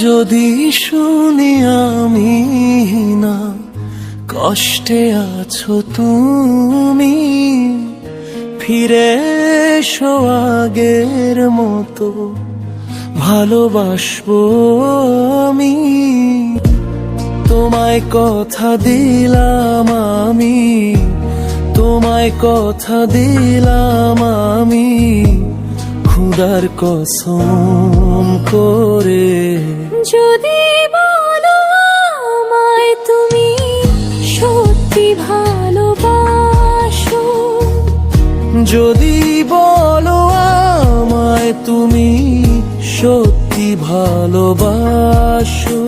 যদি শুনি আমি না কষ্টে আছো তুমি, ফিরে এসো আগের মতো ভালোবাসবো আমি। তোমায় কথা দিলাম আমি, তোমায় কথা দিলাম আমি, খুদার কসম করে। যদি বলো আমায় তুমি সত্যি ভালোবাসো, যদি বলো আমায় তুমি সত্যি ভালোবাসো,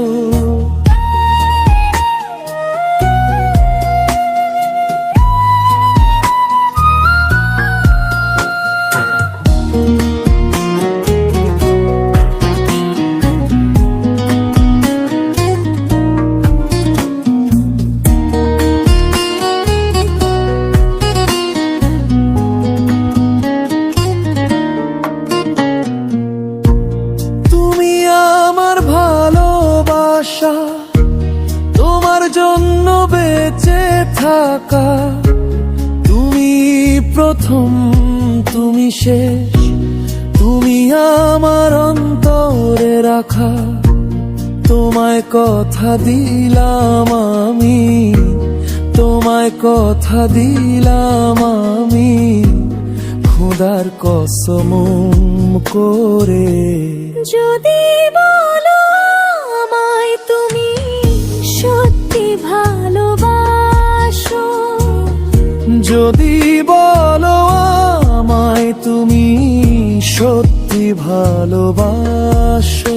তোমার জন্য বেঁচে থাকা, তুমি প্রথম তুমি শেষ, তুমি আমার অন্তরে রাখা। তোমায় কথা দিলাম আমি, তোমায় কথা দিলাম আমি, খোদার কসম করে। যদি বলো আমায় তুমি সত্যি ভালোবাসো, যদি বলো আমায় তুমি সত্যি ভালোবাসো,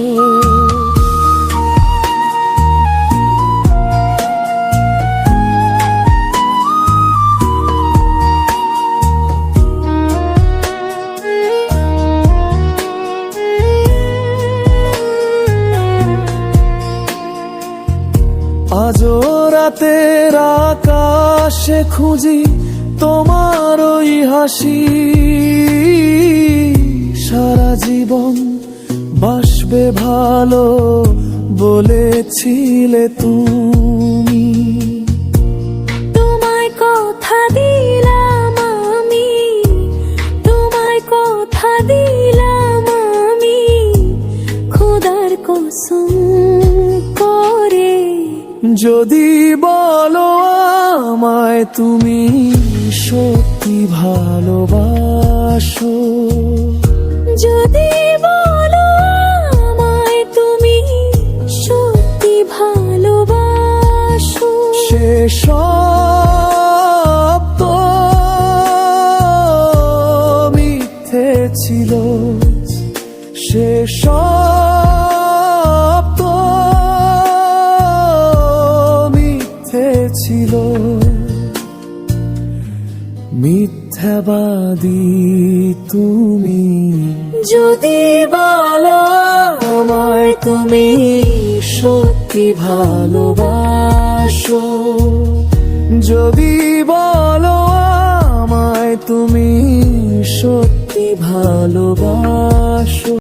আজও রাতের আকাশে খুঁজি তোমার ওই হাসি, সারা জীবন বাসবে ভালো বলেছিলে তুমি। তোমায় কথা দিলাম আমি, তোমায় কথা দিলাম আমি, খোদার কসম করে। যদি বলো আমায় তুমি সত্যি ভালোবাসো, যদি বলো আমায় তুমি সত্যি ভালোবাসো, সেসব তো মিথ্যে ছিল, সেসব তো মিথ্যে ছিল, মিথ্যাবাদী তুমি। যদি বলো আমায় তুমি সত্যি ভালোবাসো, যদি বলো আমায় তুমি সত্যি ভালোবাসো।